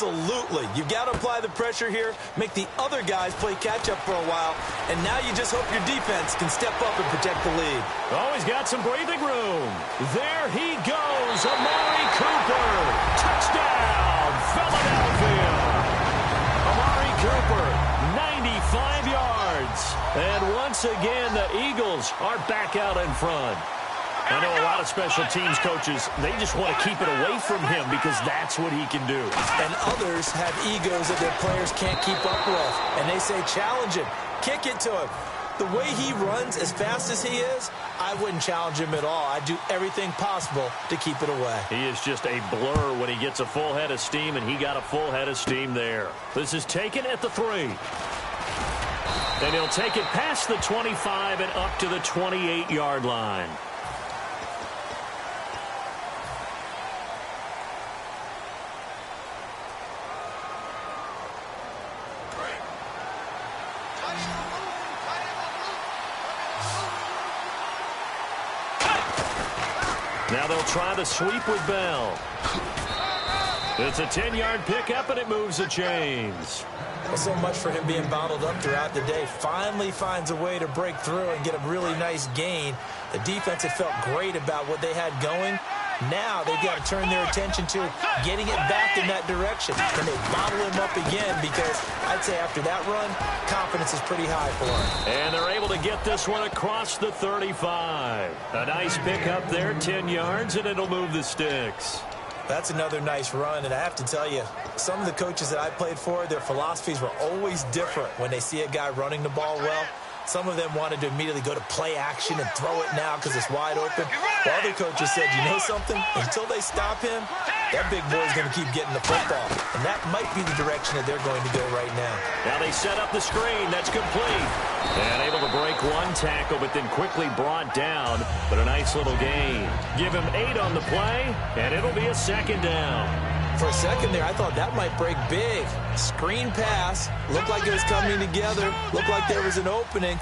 Absolutely. You got to apply the pressure here, make the other guys play catch-up for a while, and now you just hope your defense can step up and protect the lead. Oh, he's got some breathing room. There he goes, Amari Cooper. Touchdown, Philadelphia. Amari Cooper, 95 yards. And once again, the Eagles are back out in front. I know a lot of special teams coaches, they just want to keep it away from him because that's what he can do. And others have egos that their players can't keep up with. And they say, challenge him, kick it to him. The way he runs as fast as he is, I wouldn't challenge him at all. I'd do everything possible to keep it away. He is just a blur when he gets a full head of steam, and he got a full head of steam there. This is taken at the 3. And he'll take it past the 25 and up to the 28-yard line. Now they'll try the sweep with Bell. It's a 10-yard pickup, and it moves the chains. Well, so much for him being bottled up throughout the day. Finally finds a way to break through and get a really nice gain. The defense had felt great about what they had going. Now they've got to turn their attention to getting it back in that direction. Can they bottle him up again? Because I'd say after that run, confidence is pretty high for him. And they're able to get this one across the 35. A nice pickup there, 10 yards, and it'll move the sticks. That's another nice run, and I have to tell you, some of the coaches that I played for, their philosophies were always different when they see a guy running the ball well. Some of them wanted to immediately go to play action and throw it now because it's wide open. While other coaches said, you know something? Until they stop him, that big boy's going to keep getting the football. And that might be the direction that they're going to go right now. Now they set up the screen. That's complete. And able to break one tackle, but then quickly brought down. But a nice little gain. Give him 8 on the play, and it'll be a second down. For a second there, I thought that might break big. Screen pass. Looked like it was coming together. Looked like there was an opening.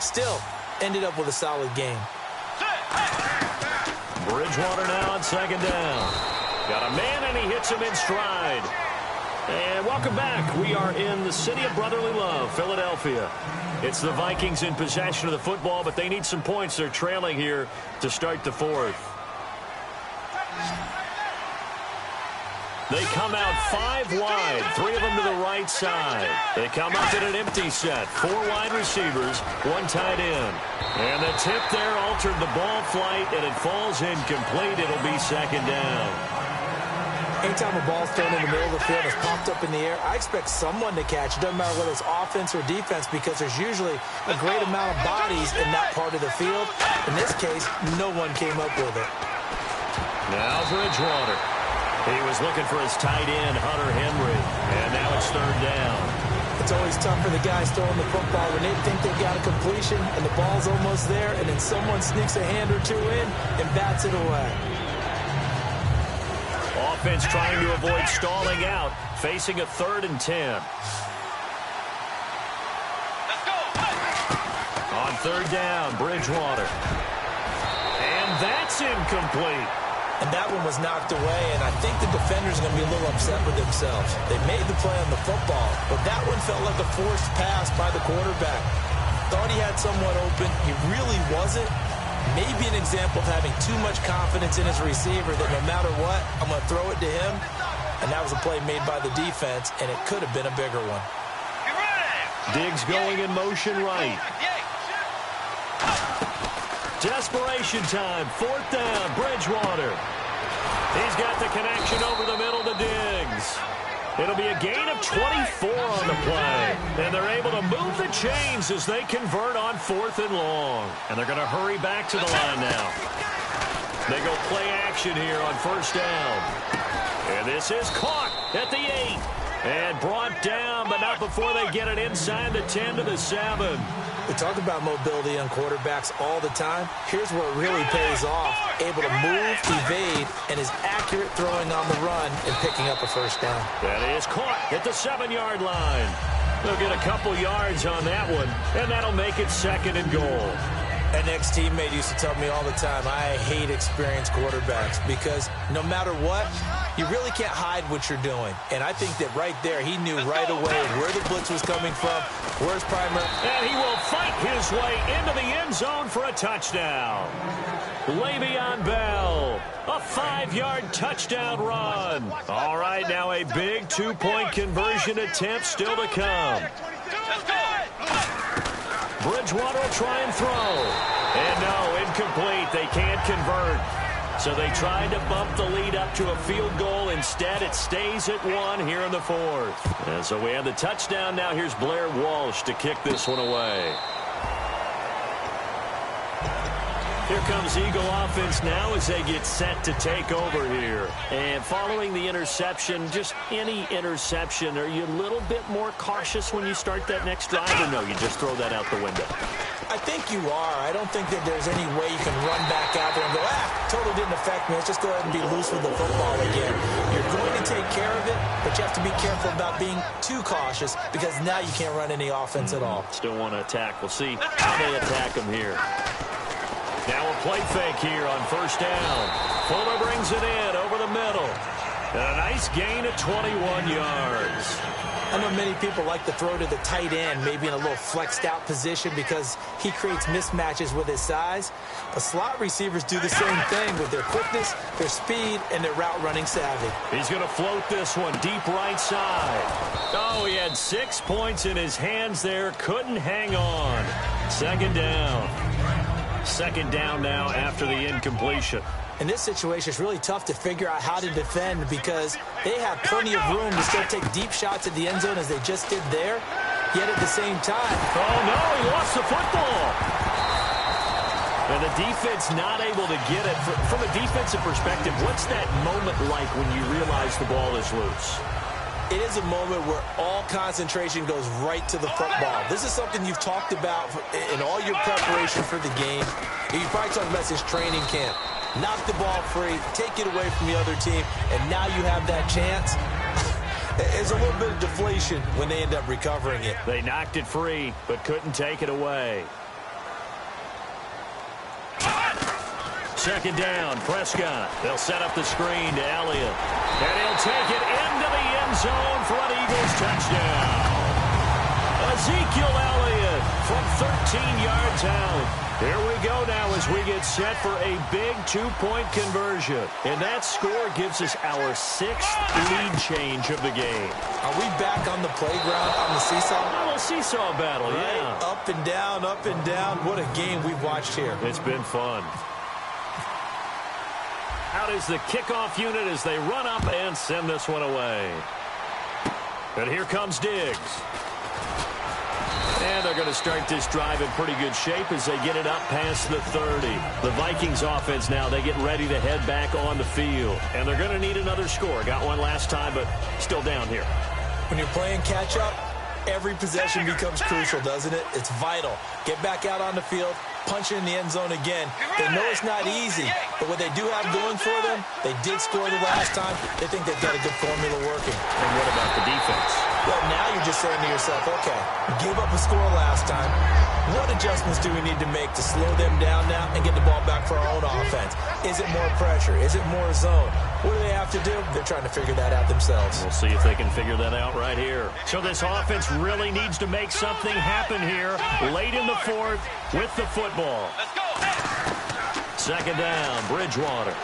Still, ended up with a solid game. Bridgewater now on second down. Got a man, and he hits him in stride. And welcome back. We are in the city of brotherly love, Philadelphia. It's the Vikings in possession of the football, but they need some points. They're trailing here to start the 4th. They come out 5 wide, 3 of them to the right side. They come up in an empty set, 4 wide receivers, 1 tight end. And the tip there altered the ball flight, and it falls incomplete. It'll be second down. Anytime a ball's thrown in the middle of the field and it's popped up in the air, I expect someone to catch. It doesn't matter whether it's offense or defense because there's usually a great amount of bodies in that part of the field. In this case, no one came up with it. Now Bridgewater. He was looking for his tight end, Hunter Henry, and now it's third down. It's always tough for the guys throwing the football when they think they've got a completion and the ball's almost there, and then someone sneaks a hand or 2 in and bats it away. Offense trying to avoid stalling out, facing a 3rd and 10. Let's go. On third down, Bridgewater. And that's incomplete. And that one was knocked away, and I think the defenders are going to be a little upset with themselves. They made the play on the football, but that one felt like a forced pass by the quarterback. Thought he had someone open. He really wasn't. Maybe an example of having too much confidence in his receiver that no matter what, I'm going to throw it to him. And that was a play made by the defense, and it could have been a bigger one. Diggs going in motion right. Desperation time, 4th down, Bridgewater. He's got the connection over the middle to Diggs. It'll be a gain of 24 on the play. And they're able to move the chains as they convert on 4th and long. And they're going to hurry back to the line now. They go play action here on 1st down. And this is caught at the 8. And brought down, but not before they get it inside the 10 to the 7. We talk about mobility on quarterbacks all the time. Here's where it really pays off. Able to move, evade, and is accurate throwing on the run and picking up a 1st down. That is caught at the 7-yard line. They'll get a couple yards on that one, and that'll make it 2nd and goal. An ex-teammate used to tell me all the time, I hate experienced quarterbacks because no matter what, You really can't hide what you're doing. And I think that right there, he knew right away where the blitz was coming from, where his primary. And he will fight his way into the end zone for a touchdown. Le'Veon Bell, a 5-yard touchdown run. All right, now a big 2-point conversion attempt still to come. Bridgewater will try and throw. And no, incomplete. They can't convert. So they tried to bump the lead up to a field goal. Instead, it stays at 1 here in the 4th. And so we have the touchdown. Now here's Blair Walsh to kick this one away. Here comes Eagle offense now as they get set to take over here. And following the interception, just any interception, are you a little bit more cautious when you start that next drive, or no, you just throw that out the window? I think you are. I don't think that there's any way you can run back out there and go, totally didn't affect me. Let's just go ahead and be loose with the football again. You're going to take care of it, but you have to be careful about being too cautious because now you can't run any offense at all. Still want to attack. We'll see how they attack them here. Now a play fake here on first down. Fuller brings it in over the middle. And a nice gain of 21 yards. I know many people like to throw to the tight end, maybe in a little flexed out position because he creates mismatches with his size. But slot receivers do the same thing with their quickness, their speed, and their route running savvy. He's going to float this one deep right side. Oh, he had 6 points in his hands there. Couldn't hang on. Second down. Second down now after the incompletion. In this situation, it's really tough to figure out how to defend because they have plenty of room to still take deep shots at the end zone as they just did there. Yet at the same time... Oh, no, he lost the football. And the defense not able to get it. From a defensive perspective, what's that moment like when you realize the ball is loose? It is a moment where all concentration goes right to the football. This is something you've talked about in all your preparation for the game. You probably talked about since training camp. Knock the ball free, take it away from the other team, and now you have that chance. There's a little bit of deflation when they end up recovering it. They knocked it free, but couldn't take it away. Second down, Prescott. They'll set up the screen to Elliott. And he'll take it into the end zone for an Eagles touchdown. Ezekiel Elliott from 13 yards out. Here we go now as we get set for a big 2-point conversion. And that score gives us our 6th lead change of the game. Are we back on the playground on the seesaw? A little seesaw battle, right. Yeah. Up and down, up and down. What a game we've watched here. It's been fun. Out is the kickoff unit as they run up and send this one away. And here comes Diggs. And they're going to start this drive in pretty good shape as they get it up past the 30. The Vikings offense now, they get ready to head back on the field. And they're going to need another score. Got one last time, but still down here. When you're playing catch-up, every possession becomes crucial, doesn't it? It's vital. Get back out on the field, punch it in the end zone again. They know it's not easy, but what they do have going for them, they did score the last time. They think they've got a good formula working. And what about the defense? Well, now you're just saying to yourself, okay, give up a score last time. What adjustments do we need to make to slow them down now and get the ball back for our own offense? Is it more pressure? Is it more zone? What do they have to do? They're trying to figure that out themselves. We'll see if they can figure that out right here. So this offense really needs to make something happen here late in the 4th with the football. Let's go. Second down, Bridgewater.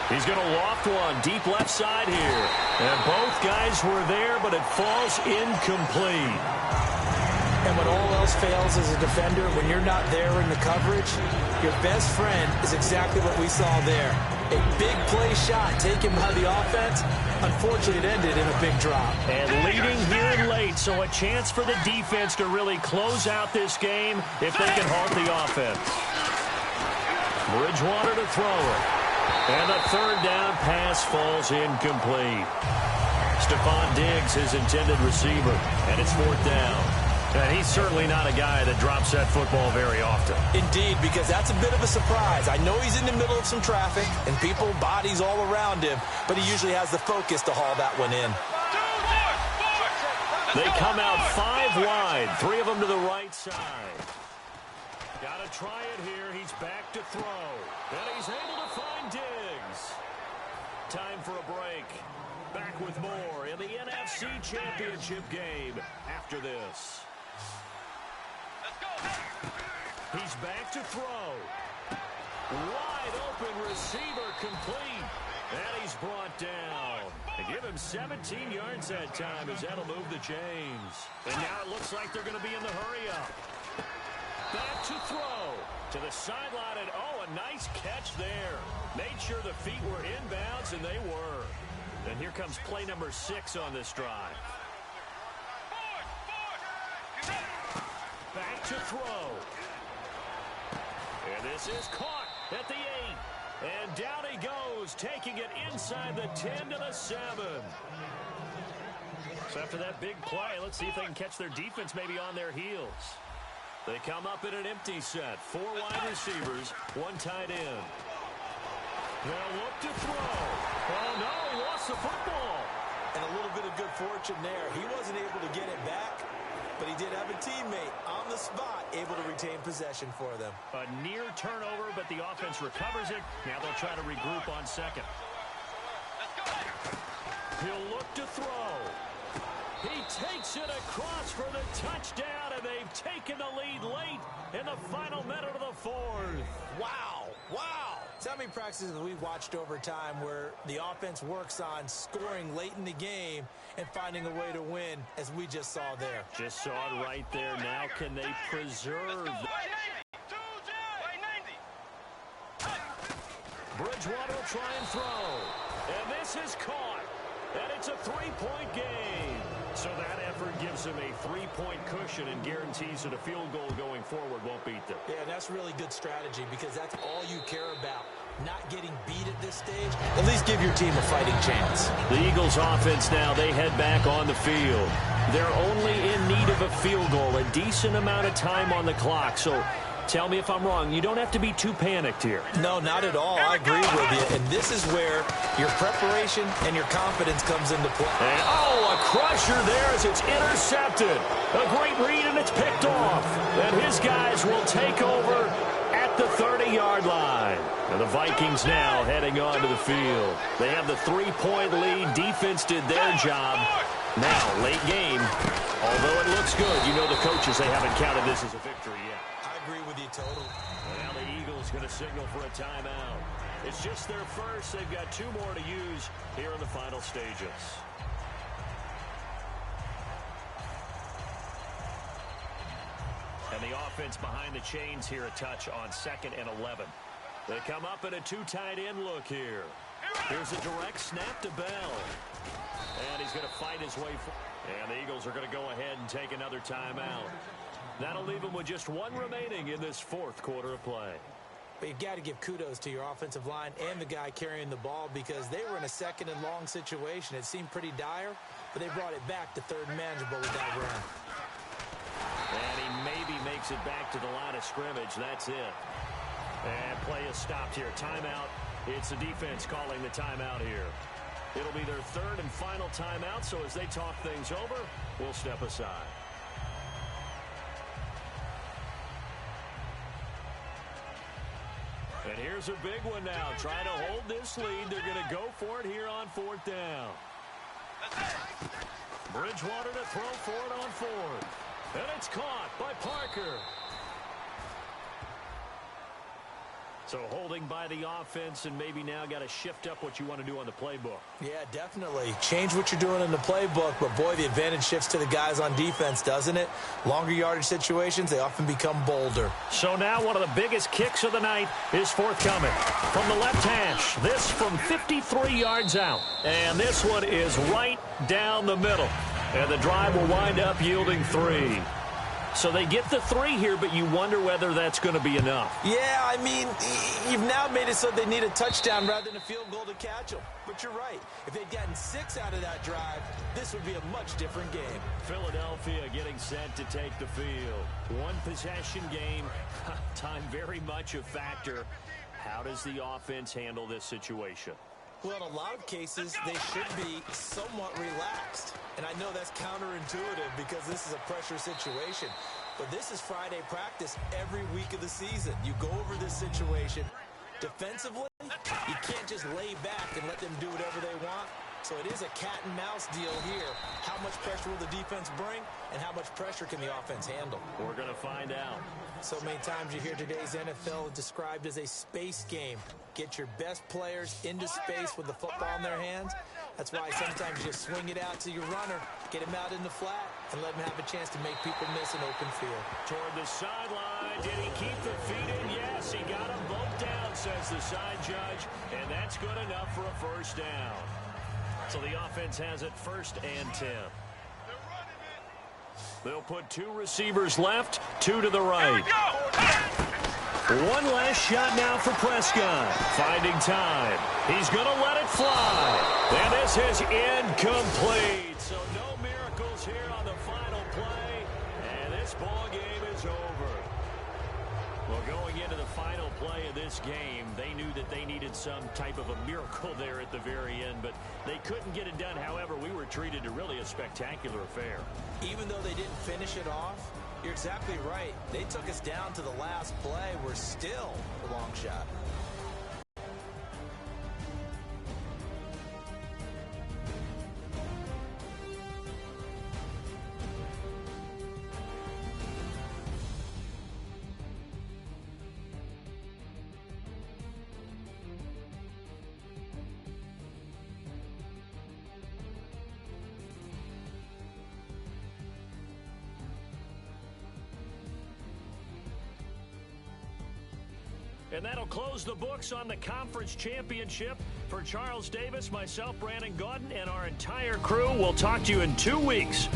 He's going to loft one deep left side here. And both guys were there, but it falls incomplete. And when all else fails as a defender, when you're not there in the coverage, your best friend is exactly what we saw there. A big play shot taken by the offense. Unfortunately, it ended in a big drop. And leading here late, so a chance for the defense to really close out this game if they can halt the offense. Bridgewater to throw it. And the third down pass falls incomplete. Stephon Diggs, his intended receiver, and it's 4th down. And he's certainly not a guy that drops that football very often. Indeed, because that's a bit of a surprise. I know he's in the middle of some traffic and people, bodies all around him, but he usually has the focus to haul that one in. They come out 5 wide, 3 of them to the right side. Got to try it here. He's back to throw. And he's able to find Diggs. time for a break. Back with more in the NFC Championship game after this. Let's go. He's back to throw. Wide open receiver complete. And he's brought down. They give him 17 yards that time as that'll move the chains. And now it looks like they're going to be in the hurry-up. Back to throw. To the sideline, and oh, a nice catch there. Made sure the feet were inbounds, and they were. And here comes play number 6 on this drive. Back to throw. And this is caught at the 8. And down he goes, taking it inside the 10 to the 7. So after that big play, let's see if they can catch their defense maybe on their heels. They come up in an empty set. 4 wide receivers, 1 tight end. They'll look to throw. Oh, no, he lost the football. And a little bit of good fortune there. He wasn't able to get it back, but he did have a teammate on the spot able to retain possession for them. A near turnover, but the offense recovers it. Now they'll try to regroup on second. He'll look to throw. He takes it across for the touchdown, and they've taken the lead late in the final minute of the 4th. Wow, wow. So how many practices we've watched over time where the offense works on scoring late in the game and finding a way to win, as we just saw there. Just saw it right there. Now can they preserve? Bridgewater will try and throw. And this is caught. And it's a 3-point game. So that effort gives them a 3-point cushion and guarantees that a field goal going forward won't beat them. Yeah, that's really good strategy because that's all you care about. Not getting beat at this stage. At least give your team a fighting chance. The Eagles offense now, they head back on the field. They're only in need of a field goal, a decent amount of time on the clock. So tell me if I'm wrong. You don't have to be too panicked here. No, not at all. I agree with you. And this is where your preparation and your confidence comes into play. And, oh, a crusher there as it's intercepted. A great read, and it's picked off. And his guys will take over at the 30-yard line. And the Vikings now heading onto the field. They have the 3-point lead. Defense did their job. Now, late game. Although it looks good, you know the coaches, they haven't counted this as a victory yet. Agree with you totally. Now the Eagles going to signal for a timeout. It's just their first. They've got 2 more to use here in the final stages. And the offense behind the chains here a touch on 2nd and 11. They come up in a 2 tight end look here. Here's a direct snap to Bell. And he's going to fight his way forward. And the Eagles are going to go ahead and take another timeout. That'll leave them with just 1 remaining in this 4th quarter of play. But you've got to give kudos to your offensive line and the guy carrying the ball because they were in a 2nd and long situation. It seemed pretty dire, but they brought it back to 3rd and manageable with that run. And he maybe makes it back to the line of scrimmage. That's it. And play is stopped here. Timeout. It's the defense calling the timeout here. It'll be their 3rd and final timeout, so as they talk things over, we'll step aside. And here's a big one now. Trying to hold this lead. They're going to go for it here on 4th down. Bridgewater to throw for it on 4th. And it's caught by Parker. So holding by the offense and maybe now got to shift up what you want to do on the playbook. Yeah, definitely. Change what you're doing in the playbook, but boy, the advantage shifts to the guys on defense, doesn't it? Longer yardage situations, they often become bolder. So now one of the biggest kicks of the night is forthcoming. From the left hash, this from 53 yards out. And this one is right down the middle. And the drive will wind up yielding 3. So they get the 3 here, but you wonder whether that's going to be enough. Yeah, I mean, you've now made it so they need a touchdown rather than a field goal to catch them. But you're right. If they'd gotten 6 out of that drive, this would be a much different game. Philadelphia getting set to take the field. 1 possession game. Time very much a factor. How does the offense handle this situation? Well, in a lot of cases, they should be somewhat relaxed. And I know that's counterintuitive because this is a pressure situation. But this is Friday practice every week of the season. You go over this situation. Defensively, You can't just lay back and let them do whatever they want. So it is a cat-and-mouse deal here. How much pressure will the defense bring, and how much pressure can the offense handle? We're going to find out. So many times you hear today's NFL described as a space game. Get your best players into space with the football in their hands. That's why sometimes you swing it out to your runner, get him out in the flat, and let him have a chance to make people miss an open field. Toward the sideline. Did he keep the feet in? Yes, he got them both down, says the side judge, and that's good enough for a first down. So the offense has it 1st and 10. They'll put 2 receivers left, 2 to the right. One last shot now for Prescott. Finding time. He's going to let it fly. And this is incomplete. So no miracles here on the final play. And this ball game is over. Well, going into the final play of this game, they knew that they needed some type of a miracle there at the very end, but they couldn't get it done. However, we were treated to really a spectacular affair. Even though they didn't finish it off, you're exactly right. They took us down to the last play. We're still a long shot. And that'll close the books on the conference championship. For Charles Davis, myself, Brandon Gaudin, and our entire crew, we'll talk to you in 2 weeks.